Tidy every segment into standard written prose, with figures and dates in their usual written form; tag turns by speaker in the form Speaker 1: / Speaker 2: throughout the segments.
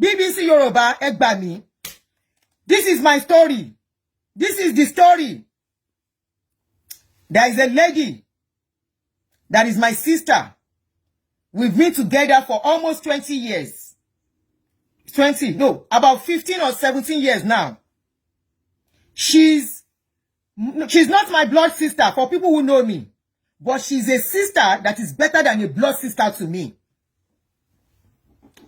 Speaker 1: BBC Yoruba, ẹ gbà mí. This is my story. This is the story. There is a lady that is my sister. We've been together for almost 20 years. About 15 or 17 years now. She's not my blood sister for people who know me. But she's a sister that is better than a blood sister to me.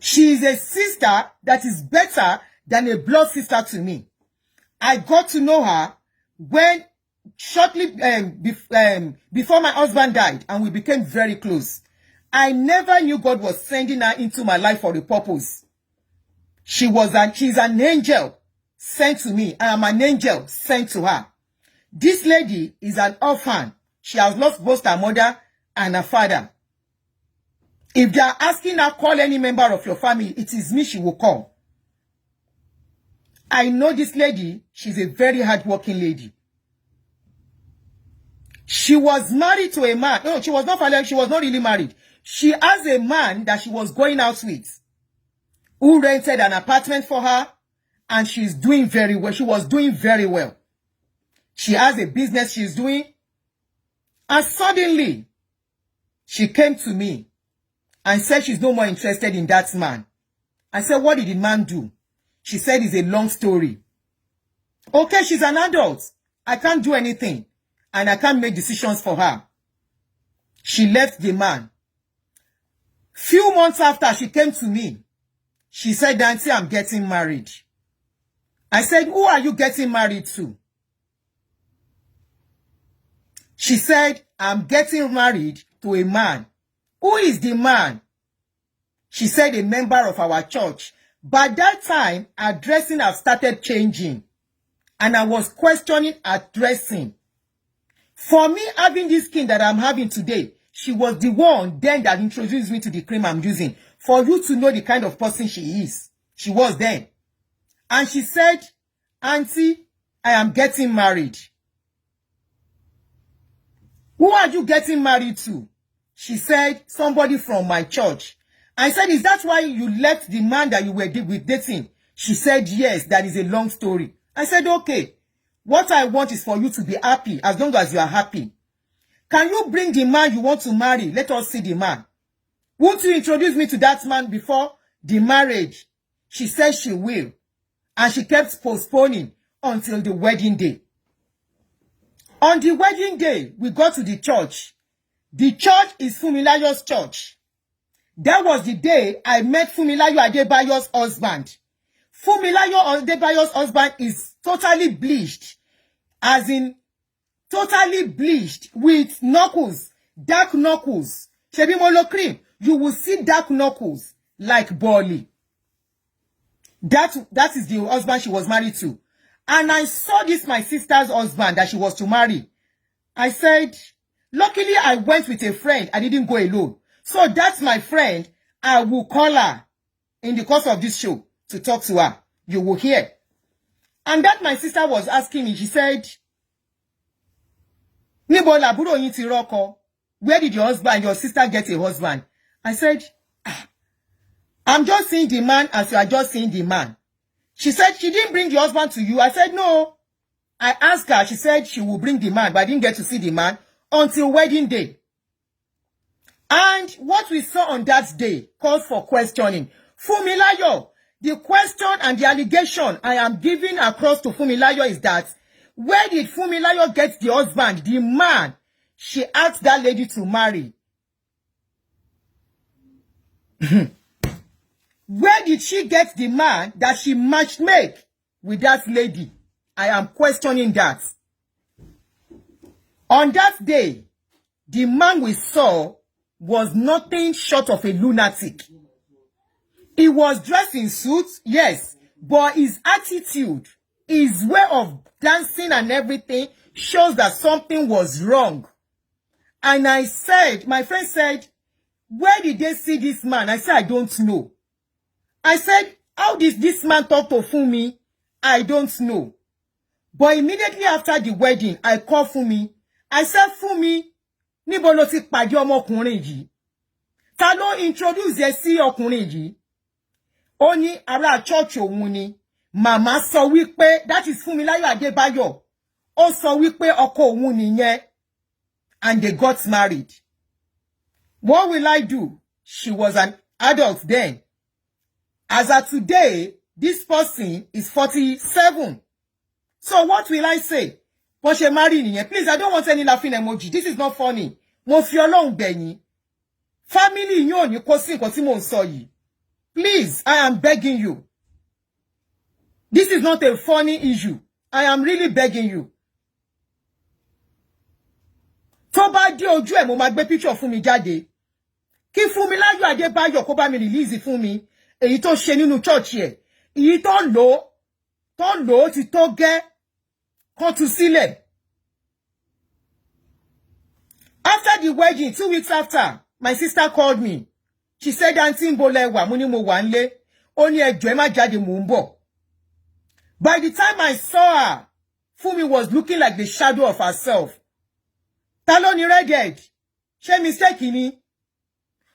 Speaker 1: She is a sister that is better than a blood sister to me. I got to know her when shortly before my husband died, and we became very close. I never knew God was sending her into my life for a purpose. She's an angel sent to me. I am an angel sent to her. This lady is an orphan. She has lost both her mother and her father. If they are asking her, call any member of your family, it is me she will call. I know this lady. She's a very hardworking lady. She was married to a man. No, she was not really married. She has a man that she was going out with, who rented an apartment for her, and she's doing very well. She was doing very well. She has a business she's doing. And suddenly, she came to me and said she's no more interested in that man. I said, what did the man do? She said it's a long story. Okay, she's an adult. I can't do anything. And I can't make decisions for her. She left the man. Few months after she came to me, she said, Nancy, I'm getting married. I said, who are you getting married to? She said, I'm getting married to a man. Who is the man? She said, a member of our church. By that time, her dressing had started changing. And I was questioning her dressing. For me, having this skin that I'm having today, she was the one then that introduced me to the cream I'm using. For you to know the kind of person she is. She was then. And she said, Auntie, I am getting married. Who are you getting married to? She said, somebody from my church. I said, is that why you left the man that you were dating? She said, yes, that is a long story. I said, okay. What I want is for you to be happy as long as you are happy. Can you bring the man you want to marry? Let us see the man. Won't you introduce me to that man before the marriage? She said she will. And she kept postponing until the wedding day. On the wedding day, we got to the church. The church is Fumilayo's church. That was the day I met Fumilayo Adebayo's husband. Fumilayo Adebayo's husband is totally bleached. As in, totally bleached with knuckles, dark knuckles. Shebi Molo cream, you will see dark knuckles like Bolly. That is the husband she was married to. And I saw this, my sister's husband that she was to marry. I said, luckily I went with a friend. I didn't go alone. So that's my friend. I will call her in the course of this show to talk to her. You will hear. And that my sister was asking me, she said, Nibo laburo yin ti roko. Where did your husband, your sister get a husband? I said, I'm just seeing the man as you are just seeing the man. She said she didn't bring the husband to you. I said, no. I asked her. She said she will bring the man, but I didn't get to see the man until wedding day. And what we saw on that day calls for questioning. Fumilayo, the question and the allegation I am giving across to Fumilayo is that where did Fumilayo get the husband, the man she asked that lady to marry? Where did she get the man that she matchmade with that lady? I am questioning that. On that day, the man we saw was nothing short of a lunatic. He was dressed in suits, yes, but his attitude, his way of dancing and everything shows that something was wrong. And I said, my friend said, where did they see this man? I said, I don't know. I said, how did this man talk to Fumi? I don't know. But immediately after the wedding, I called Fumi. I said, Fumi, níbo lo ti pàdé ọmọkùnrin yìí? Ta ló introduce ẹ sí ọkùnrin yìí? Ó ní ará church òun ni. Màmá sọ wípé, that is Funmilayo Adebayo. Ó sọ wípé ọkọ òun nìyẹn. And they got married. What will I do? She was an adult then. As of today, this person is 47. So what will I say? Wọ́n ṣe marry nìyẹn. Please, I don't want any laughing emoji. This is not funny. Mo fi Ọlọ́run bẹ̀ yín. Family yín ò ní kó sí nǹkan tí mò ń sọ yìí. Please, I am begging you. This is not a funny issue. I am really begging you. Tó bá dé ojú ẹ̀ mo máa gbé picture fún mi jáde. Kí Funmilayo Adebayo kó bá mi release fún mi. Èyí tó ṣe nínú church ẹ̀. Èyí tó lò ti tó gẹ́. Kó tú sílẹ̀. After the wedding, 2 weeks after, my sister called me. She said, Auntie Mbolewa, mo ní mo wà nílé. Ó ní ẹ jọ̀ọ́ ẹ má jáde mò ń bọ̀. By the time I saw her, Funmi was looking like the shadow of herself. Ta ló ní redhead? Ṣé mistake ni?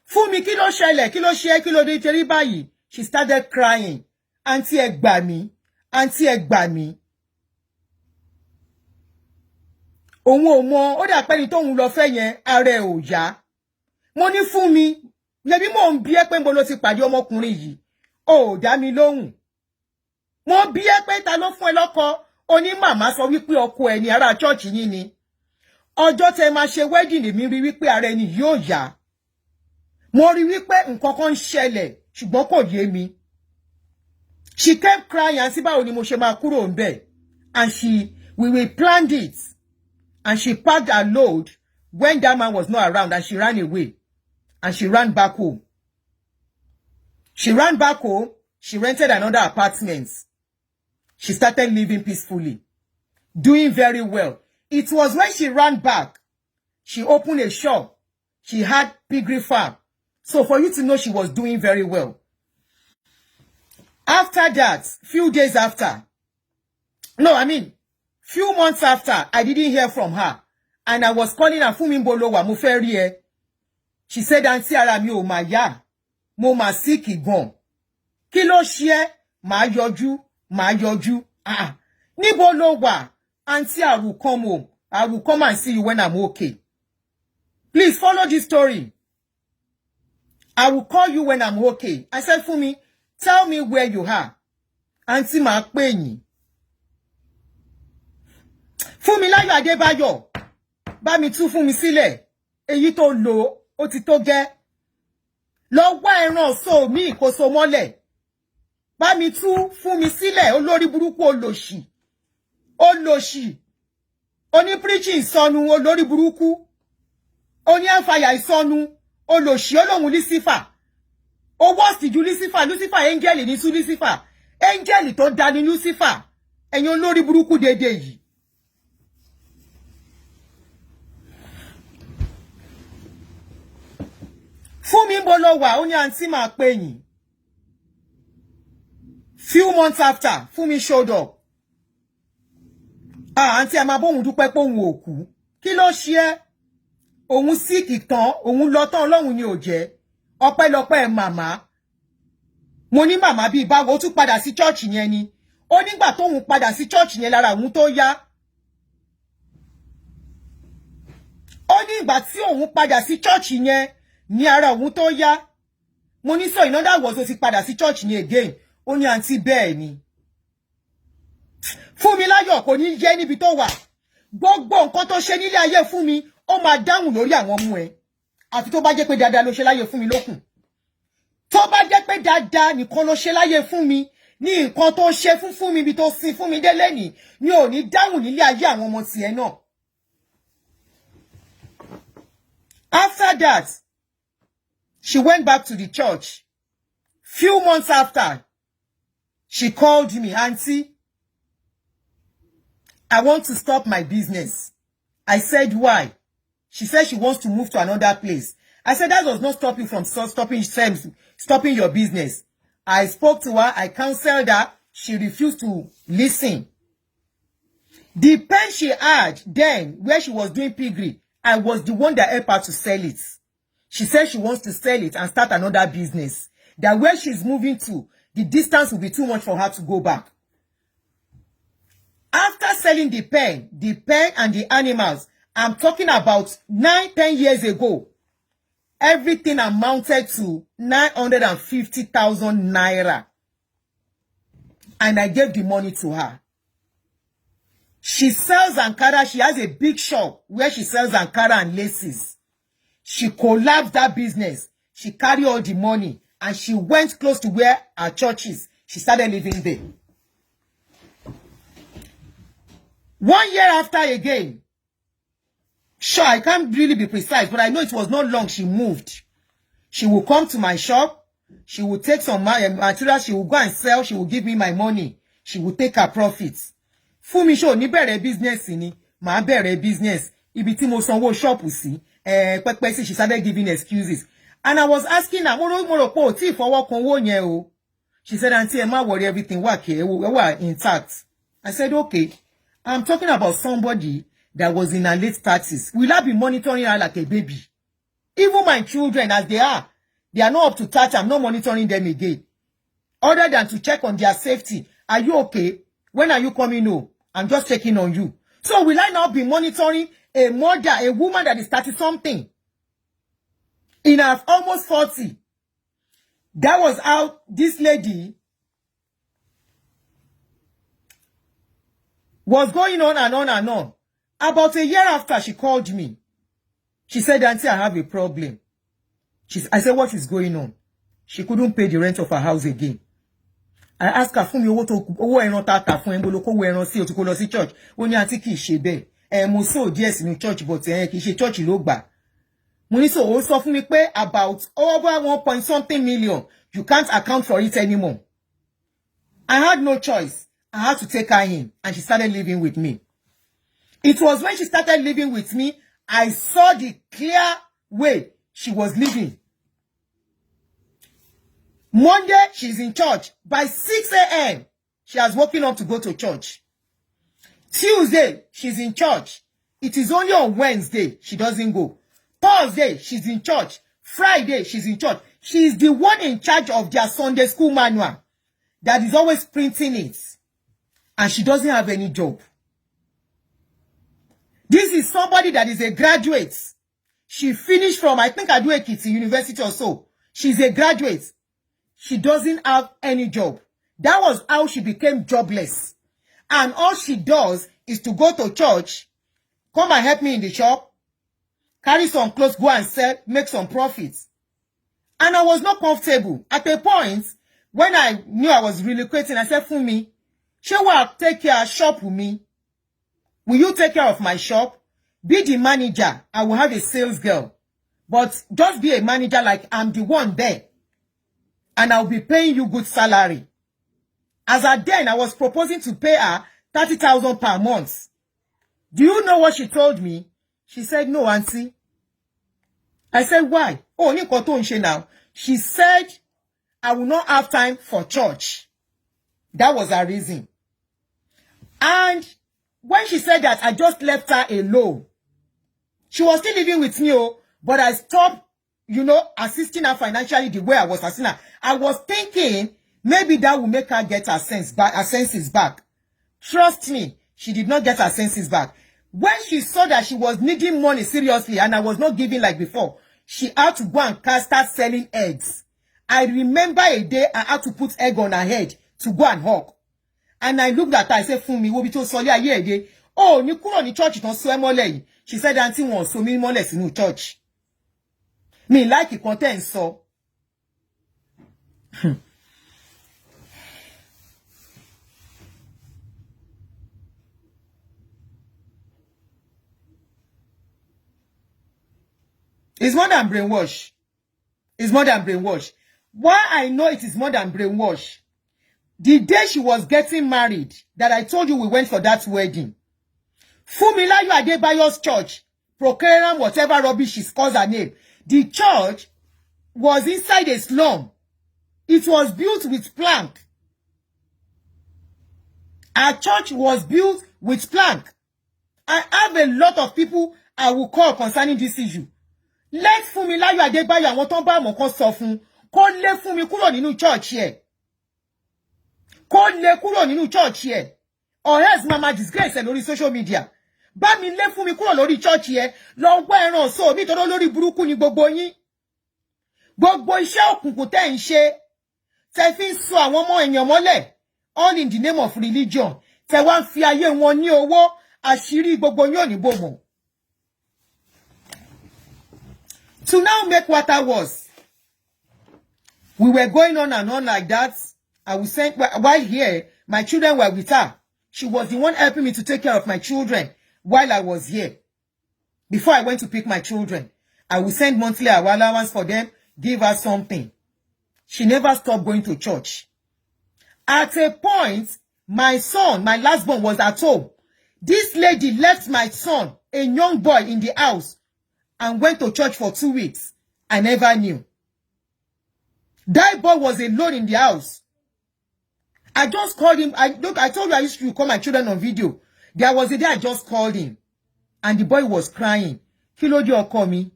Speaker 1: Funmi, kí ló ṣẹlẹ̀? Kí ló ṣe? Kí ló dé tẹrí báyìí? She started crying. Auntie ẹ gbà mí. Auntie ẹ gbà mí. Òun ò mọ̀, ó dà pé ní tóun lọ fẹ́ yẹn, ara ẹ̀ ò yá. Mo ní Funmi, yẹbi mo ń bi ẹ́ pé nbo ló ti pàdé ọmọkùnrin yìí. Ó dá mi lóhùn. Mo bi ẹ́ pé ta ló fún ẹ lọ́kọ? Ó ní màmá sọ wípé ọkọ ẹ̀ ní ará church yín ni. Ọjọ́ tẹ́ máa ṣe wedding mi rí wípé ara ẹni yóò yá. Mo rí wípé nǹkan kan ń ṣẹlẹ̀ ṣùgbọ́n kò yé mi. She kept crying and sí báwo ni mo ṣe máa kúrò ńbẹ̀. And we planned it. And she packed her load when that man was not around and she ran away. And she ran back home. She ran back home. She rented another apartment. She started living peacefully. Doing very well. It was when she ran back. She opened a shop. She had piggery farm. So for you to know she was doing very well. After that, few months after, I didn't hear from her. And I was calling her, Funmi Mbolowa, mo fẹ́ rí ẹ. She said, Auntie ara mi ò mà yá. Mo mà sick gan. Kí ló ṣe ẹ́? Màá yọjú. Níbo ló wà? Auntie, I will come home. I will come and see you when I'm okay. Please follow this story. I will call you when I'm okay. I said, Funmi, tell me where you are. Auntie, màá pè yín. Funmilayo Adebayo, bá mi tú Funmi sílẹ̀. Èyí tó lò, ó ti tó gẹ́. Lọ wá ẹran so mi kó so mọ́lẹ̀. Bá mi tú Funmi sílẹ̀, olórí burúkú olóṣì. Oní preaching sọnù, olórí burúkú. Oní àfàyà ìsọnù, olóṣì olóhun Lucifer. Ó worst ju Lucifer angel ní sú Lucifer. Angel tó dá ní Lucifer. Ẹ̀yin olórí burúkú dédé yìí. Funmi Mbolowa, ó ní àǹtí máa pè yín. Few months after, Funmi showed up. Àǹtí ẹ máa bóhun dúpẹ́ pé òun ò kú. Kí ló ṣe ẹ́? Òun sick tán, òun lọ tán Ọlọ́run ni ò jẹ́. Ọpẹ́lọpẹ́ màmá. Mo ní màmá bí báwo ó tún padà sí church yẹn ni. Ó nígbà tóun padà sí church yẹn lára òun tó yá. Ó ní ìgbà tí òun padà sí church yẹn ní ara òun tó yá. Mo ní so in other words ó ti padà sí church ni again. Ó ní àǹtí bẹ́ẹ̀ ni. Funmilayo kò ní yẹ níbi tó wà. Gbogbo nǹkan tó ṣe nílé ayé Funmi, ó máa dáhùn lórí àwọn ọmọ ẹ̀. Àfi tó bá jẹ́ pé dáadáa ló ṣe láyé Funmi lókun. Tó bá jẹ́ pé dáadáa nìkan ló ṣe láyé Funmi, ní nǹkan tó ṣe fún Funmi bí tó sin Funmi délé ni ò ní dáhùn nílé ayé àwọn ọmọ tiẹ̀ náà. After that, she went back to the church. Few months after, she called me, Auntie, I want to stop my business. I said, why? She said she wants to move to another place. I said, that does not stop you from stopping your business. I spoke to her. I counseled her. She refused to listen. The pen she had then, where she was doing piggery, I was the one that helped her to sell it. She said she wants to sell it and start another business. That where she's moving to, the distance will be too much for her to go back. After selling the pen and the animals, I'm talking about 9-10 years ago, everything amounted to 950,000 naira. And I gave the money to her. She sells Ankara. She has a big shop where she sells Ankara and laces. She collapsed that business. She carried all the money and she went close to where our church is. She started living there. 1 year after again, sure, I can't really be precise, but I know it was not long she moved. She will come to my shop. She will take some material. She will go and sell. She will give me my money. She will take her profits. Fumi show ni bẹ̀rẹ̀ business ni. Ma bẹ̀rẹ̀ business. Ibi tí mo sanwó shop sí. She started giving excuses. And I was asking her, mo rò pé o tí fọwọ́ kan owó yẹn o. She said, Auntie, ẹ má worry, everything were intact. I said, okay. I'm talking about somebody that was in her late 30s. Will I be monitoring her like a baby? Even my children, as they are not up to touch. I'm not monitoring them again. Other than to check on their safety. Are you okay? When are you coming home? I'm just checking on you. So will I now be monitoring a mother, a woman that is 30-something? In her almost 40. That was how this lady was going on and on and on. About a year after, she called me. She said, Auntie, I have a problem. I said, what is going on? She couldn't pay the rent of her house again. I asked her, Fumi, owó ẹran ta ta fún ẹ, níbo lo kówó ẹran sí, o ti kó lọ sí church. Ó ní àǹtí kì í ṣe bẹ́ẹ̀. Mo so díẹ̀ sínú church, but kì í ṣe church ló gbà. Mo ní so ó sọ fún mi pé about over 1 million. You can't account for it anymore. I had no choice. I had to take her in, and she started living with me. It was when she started living with me, I saw the clear way she was living. Monday, she's in church. By 6 a.m., she has woken up to go to church. Tuesday, she's in church. It is only on Wednesday she doesn't go. Thursday, she's in church. Friday, she's in church. She is the one in charge of their Sunday school manual that is always printing it. And she doesn't have any job. This is somebody that is a graduate. She finished from, I think, Ado Ekiti University or so. She's a graduate. She doesn't have any job. That was how she became jobless. And all she does is to go to church, come and help me in the shop, carry some clothes, go and sell, make some profits. And I was not comfortable. At a point, when I knew I was relocating, I said, Fumi, she will take care of shop with me. Will you take care of my shop? Be the manager. I will have a sales girl. But just be a manager like I'm the one there. And I'll be paying you good salary. As at then, I was proposing to pay her 30,000 per month. Do you know what she told me? She said, no, Auntie. I said, why? Oh, ni nkan tó ń ṣe now. She said, I will not have time for church. That was her reason. And when she said that, I just left her alone. She was still living with me, but I stopped, assisting her financially the way I was assisting her. I was thinking maybe that will make her get her senses back. Trust me, she did not get her senses back. When she saw that she was needing money seriously and I was not giving like before, she had to go and start selling eggs. I remember a day I had to put egg on her head to go and hawk. And I looked at her, I said, Fumi, wo bi to sọ lé ayé ede. Oh, ni kúrò ní church ton so e mọ́lẹ̀ yìí. She said, Auntie, wọ́n so mi mọ́lẹ̀ sínú church. Me like ìkan tẹ́ ń sọ. It's more than brainwash. It's more than brainwash. Why I know it is more than brainwash? The day she was getting married, that I told you we went for that wedding, Fumilayo Adebayo's church, Proclaim whatever rubbish she calls her name, the church was inside a slum. It was built with plank. Our church was built with plank. I have a lot of people I will call concerning this issue. Let Fumilayo Adebayo àwọn tó ń bá mọ̀ kan sọ fún kó lé Fumi kúrò nínú church here. kó lè kúrò nínú church ẹ or else mama disgrace ẹ lórí social media bá mi lé fún mi kúrò lórí church ẹ lọ wá ẹran so mi tó lórí burúkú ni gbogbo yín gbogbo iṣẹ́ òkùnkùn tẹ́ ń ṣe tẹ́ fi ń sọ àwọn ọmọ èèyàn mọ́lẹ̀ all in the name of religion tẹ́ wá ń fi ayé wọn ní owó àṣírí gbogbo yín ò ní bòmọ̀. To now make matter worse, we were going on and on like that. I was saying, while here, my children were with her. She was the one helping me to take care of my children while I was here. Before I went to pick my children, I would send monthly allowance for them, give her something. She never stopped going to church. At a point, my son, my last born, was at home. This lady left my son, a young boy, in the house and went to church for 2 weeks. I never knew. That boy was alone in the house. I just called him. I told you I used to call my children on video. There was a day I just called him. And the boy was crying. Kilodio called me.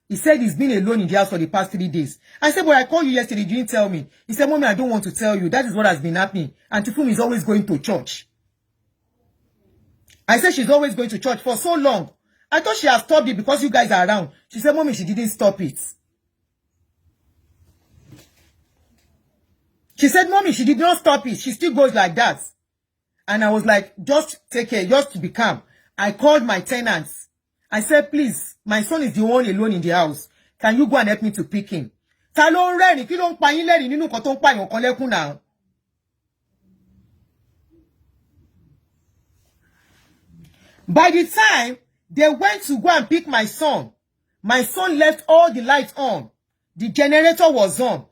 Speaker 1: He said he's been alone in the house for the past 3 days. I said, but I called you yesterday. You didn't tell me. He said, Mommy, I don't want to tell you. That is what has been happening. And Tifum is always going to church. I said she's always going to church for so long. I thought she had stopped it because you guys are around. She said, Mommy, she didn't stop it. She said, Mommy, she did not stop it. She still goes like that. And I was like, just take care, just to be calm. I called my tenants. I said, please, my son is the one alone in the house. Can you go and help me to pick him? Ta ló ń rẹ́rìn, kí ló ń pa yín lẹ́rìn nínú nǹkan tó ń pààyàn kan lẹ́kún náà. By the time they went to go and pick my son left all the lights on. The generator was on.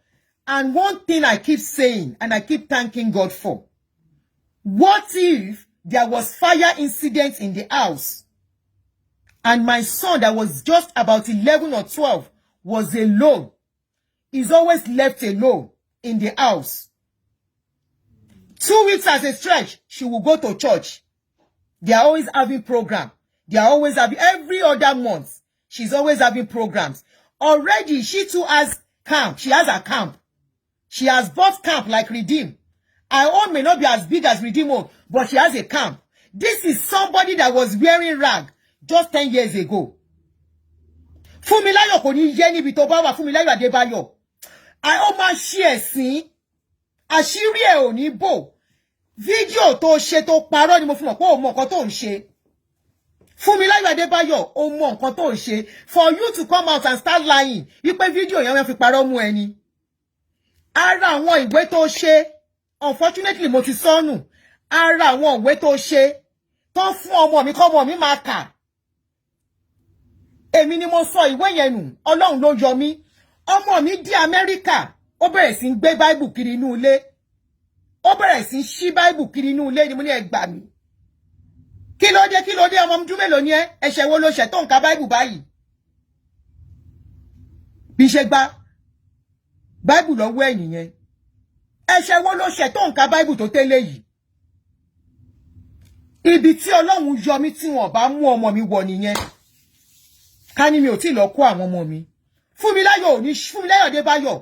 Speaker 1: And one thing I keep saying, and I keep thanking God for, what if there was fire incident in the house, and my son that was just about 11 or 12 was alone? He's always left alone in the house. 2 weeks as a stretch, she will go to church. They are always having program. They are always having, every other month, she's always having programs. Already, she too has camp. She has a camp. She has bought camp like Redeem. Her own may not be as big as Redeem own, but she has a camp. This is somebody that was wearing rag just 10 years ago. Funmilayo kò ní yé níbi tó bá wà, Funmilayo Adébáyọ̀. I máa ṣe ẹ̀sìn. Àṣírí ẹ̀ ò ní bò. Fídíò tó ṣe tó parọ́ ni mo fi mọ̀ pé ó mọ nǹkan tó ń ṣe. Funmilayo Adébáyọ̀, ó mọ nǹkan tó ń ṣe. For you to come out and start lying, wípé fídíò yẹn wọ́n fi parọ́ mú ẹni. Ara àwọn ìwé tó ṣe, unfortunately mo ti sọnù. Ara àwọn ìwé tó ṣe, tó fún ọmọ mi kọ́mọ mi máa kà. Èmi ni mo sọ ìwé yẹn nù, Ọlọ́run ló yọ mí. Ọmọ mi dé Amẹ́ríkà, ó bẹ̀rẹ̀ sí gbé Bible kiri inú ilé. Ó bẹ̀rẹ̀ sí ṣí Bible kiri inú ilé ni mo ní ẹ gbà mí. Kí ló dé ọmọ ọdún mélòó ni ẹ? Ẹ̀ṣẹ̀ wo ló ṣẹ̀ tó ń ka Bible báyìí? Bí ṣe gbà Bible lọ́wọ́ ẹ̀yìn yẹn. Ẹ̀ṣẹ̀ wo ló ṣẹ̀ tó ń ka Bible tó tẹ́lẹ̀ yìí? Ibi tí Ọlọ́run yọ mí tí wọ́n bá mú ọmọ mi wọ̀ nìyẹn. Ká ní mi ò tí lọ kó àwọn ọmọ mi. Funmilayo Adébáyọ̀.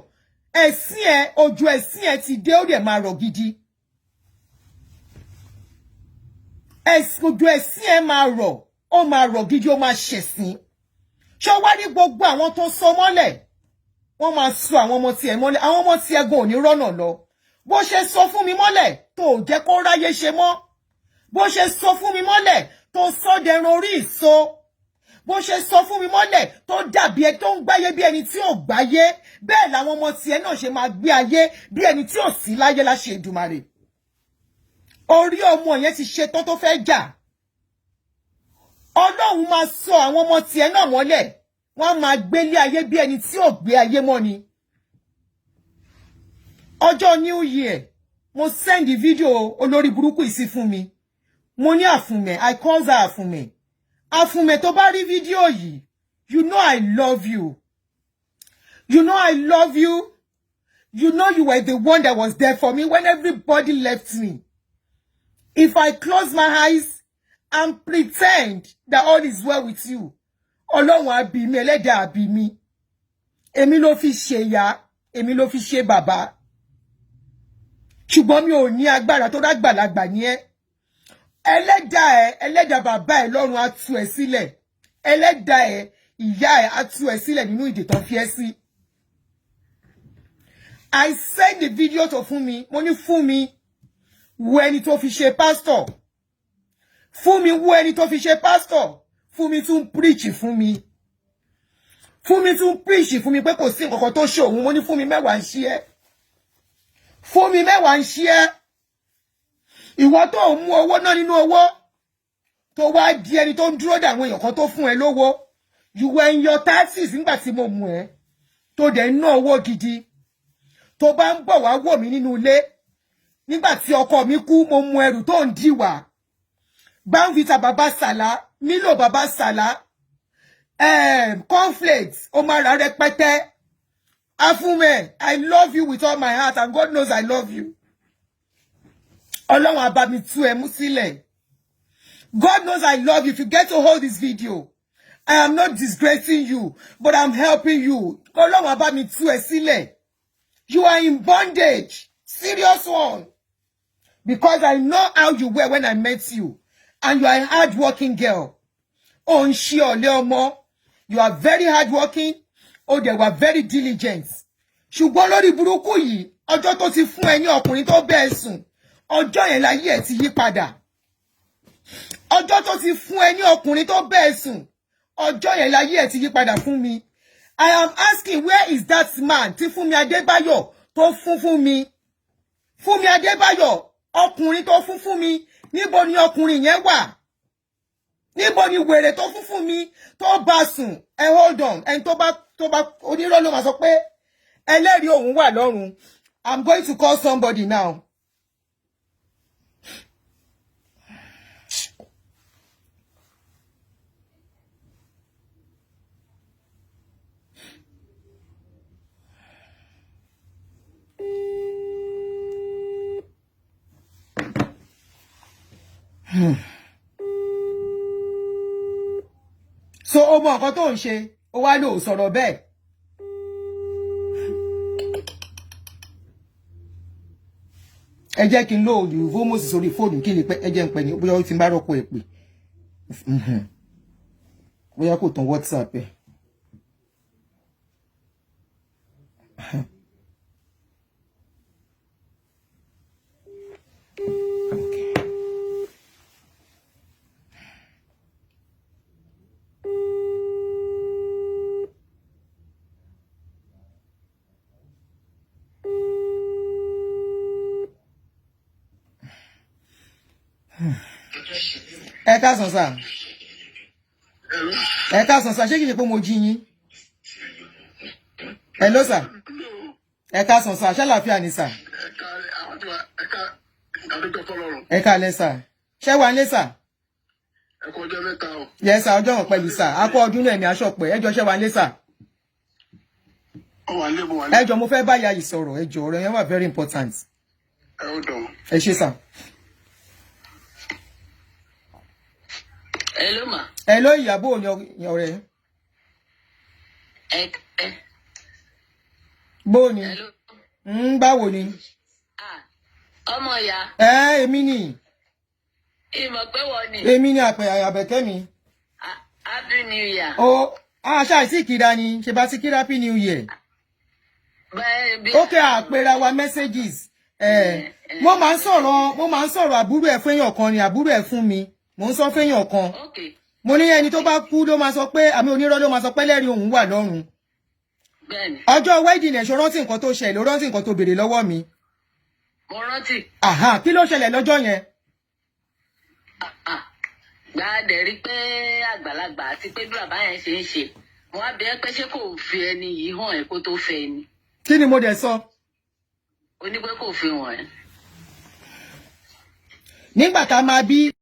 Speaker 1: Ẹ̀sìn ẹ, ojú ẹ̀sìn ẹ ti dé, ó dẹ̀ máa rọ̀ gidi. Ojú ẹ̀sìn ẹ máa rọ̀, ó máa rọ̀ gidi, ó máa ṣẹ̀sìn. Ṣé wá ní gbogbo àwọn tó so mọ́lẹ̀? Wọ́n máa so àwọn ọmọ tiẹ̀ mọ́lẹ̀. Àwọn ọmọ tiẹ̀ gan ò ní rọ́nà lọ. Bó ṣe sọ fún mi mọ́lẹ̀ tó jẹ́ kó ráyé ṣe mọ́. Bó ṣe sọ fún mi mọ́lẹ̀ tó sọ dẹran orí ìso. Bó ṣe sọ fún mi mọ́lẹ̀ tó dàbí ẹ tó ń gbáyé bí ẹni tí ò gbáyé. Bẹ́ẹ̀ làwọn ọmọ tiẹ̀ náà ṣe máa gbé ayé bí ẹni tí ò sí láyé láṣẹ Èdùmàrè. Orí ọmọ yẹn ti ṣe tán tó fẹ́ jà. Ọlọ́run máa sọ àwọn ọmọ tiẹ̀ náà mọ́lẹ̀. Wọ́n máa gbélé ayé bí ẹni tí ò gbé ayé mọ́ ni. Ọjọ́ New Year, mo send video olórí burúkú yìí sí fún mi. Mo ní Àfúnmẹ̀, I call her Àfúnmẹ̀. Àfúnmẹ̀ tó bá rí video yìí, you know I love you. You know I love you. You know you were the one that was there for me when everybody left me. If I close my eyes and pretend that all is well with you, Ọlọ́run á bí mi, Ẹlẹ́dàá á bí mi. Èmi ló fi ṣe ìyá, èmi ló fi ṣe bàbá. ṣùgbọ́n mi ò ní agbára tó dágbàlagbà ní ẹ́. Ẹlẹ́dàá bàbá ẹ lọ́run á tú ẹ sílẹ̀. Ẹlẹ́dàá ẹ ìyá ẹ á tú ẹ sílẹ̀ nínú ìdè tán fi ẹ́ sí. I send the video to Fúnmi. Mo ní Fúnmi, wo ẹni tó fi ṣe pastor. Fúnmi, wo ẹni tó fi ṣe pastor. Fúnmi tún preach fún mi. Fúnmi tún preach fún mi pé kò sí nǹkan kan tó ṣe òun. Mo ní Fúnmi mẹ́wàá ń ṣe ẹ́. Fúnmi mẹ́wàá ń ṣe ẹ́. Ìwọ tó mú owó náà nínú owó. Tó wá di ẹni tó ń dúró dè àwọn èèyàn kan tó fún ẹ lówó. You were in your 30s nígbà tí mo mú ẹ. Tó dẹ̀ ná owó gidi. Tó bá ń bọ̀ wá wò mí nínú ilé. Nígbà tí ọkọ mi kú, mo mú ẹrù tó ń dìwà. Banvita baba Sala, Milo baba Sala, cornflakes, Omara rẹpẹtẹ. Afume, I love you with all my heart and God knows I love you. Ọlọ́run á bá mi tú ẹ mú sílẹ̀. God knows I love you. If you get to hold this video, I am not disgracing you, but I'm helping you. Ọlọ́run á bá mi tú ẹ sílẹ̀. You are in bondage. Serious one. Because I know how you were when I met you. And you are a hard-working girl. Oh, Leomo. You are very hard-working. Oh, they were very diligent. Ṣùgbọ́n lórí burúkú yìí, ọjọ́ tó ti fún ẹ ní ọkùnrin tó bẹ́ẹ̀ sùn. Ọjọ́ yẹn láyé ẹ ti yí padà. Ọjọ́ tó ti fún ẹ ní ọkùnrin tó bẹ́ẹ̀ sùn. Ọjọ́ yẹn láyé ẹ ti yí padà fún mi. I am asking, where is that man tí Fúnmi Adébáyọ̀ tó fún mi? Fúnmi Adébáyọ̀, ọkùnrin tó fún mi. Níbo ni ọkùnrin yẹn wà? Níbo ni wèrè tó fún mi tó bá sùn? Hold on. And tó bá onírọ́ ló máa sọ pé ẹlẹ́rìí òun wà lọ́run. I'm going to call somebody now. So ó mọ nǹkan tó ń ṣe, ó wá lò sọ̀rọ̀ bẹ́ẹ̀. Ẹ jẹ́ kí n lò Vomos sórí fóònù kí n lè pẹ́ ẹ jẹ́ n pẹ́ ní bóyá ó ti bá rọ́pò ẹ̀ pé. Bóyá kò tán WhatsApp ẹ̀. Ẹ káàsán sà. Ẹ káàsán sà, ṣé kìí ṣe pé mo jí yín? Hello sà. Ẹ káàsán sà, ṣé àlàáfíà ni sà? Ẹ káalẹ́ sà. Ṣé wà nílé sà?
Speaker 2: Ẹ kú ọjọ́ mẹ́ta o.
Speaker 1: Yes sà, ọjọ́ wọn pẹ̀lú sà. A kú ọdún náà ẹ̀mí aṣọ pẹ̀. Ẹ jọ̀ọ́ ṣé wà nílé sà?
Speaker 2: Ó wà nílé, mo wà nílé.
Speaker 1: Ẹ jọ̀ọ́ mo fẹ́ bá ìyá yìí sọ̀rọ̀. Ẹ jọ̀ọ́ ọ̀rọ̀ yẹn wà very important.
Speaker 2: Ẹ ó dàn.
Speaker 1: Ẹ ṣé sà.
Speaker 3: Hello ma.
Speaker 1: Hello Ìyábọ̀ ni ọ̀rẹ́. Bó ni?
Speaker 3: Hello.
Speaker 1: Báwo ni?
Speaker 3: Ọmọ ìyá.
Speaker 1: Èmi ni.
Speaker 3: Ìmọ̀ pé wọ́n ni.
Speaker 1: Èmi ni Àbẹ̀kẹ́ mi.
Speaker 3: Happy New Year.
Speaker 1: Ṣáà tí kíra ni, ṣe bá ti kíra Happy New Year. Okay, àpẹẹrẹ wa messages. Mo máa ń sọ̀rọ̀ àbúrò ẹ̀ fún èèyàn kan ni àbúrò ẹ̀ fún mi. Mo ń sọ fẹ́yàn kan.
Speaker 3: Okay.
Speaker 1: Mo ní ẹni tó bá kú ló máa sọ pé àmì onírọ́ ló máa sọ pé lẹ́rìí òun wà lọ́run.
Speaker 3: Bẹ́ẹ̀ni.
Speaker 1: Ọjọ́ wedding ẹ̀ ṣó rántí nǹkan tó ṣẹlẹ̀, ó rántí nǹkan tó béèrè lọ́wọ́ mi.
Speaker 3: Mo rántí.
Speaker 1: Kí ló ṣẹlẹ̀ lọ́jọ́ yẹn?
Speaker 3: Gbàdẹ̀ rí pé àgbàlagbà àti pé bí bàbá yẹn ṣe ń ṣe. Wọ́n á bẹ̀ẹ́ pé ṣé kò fi ẹni yìí hàn ẹ́ kó tó fẹ́ ni.
Speaker 1: Kí ni mo dẹ̀ sọ?
Speaker 3: Ó ní pé kò fi hàn ẹ́.
Speaker 1: Nígbà tá a máa bí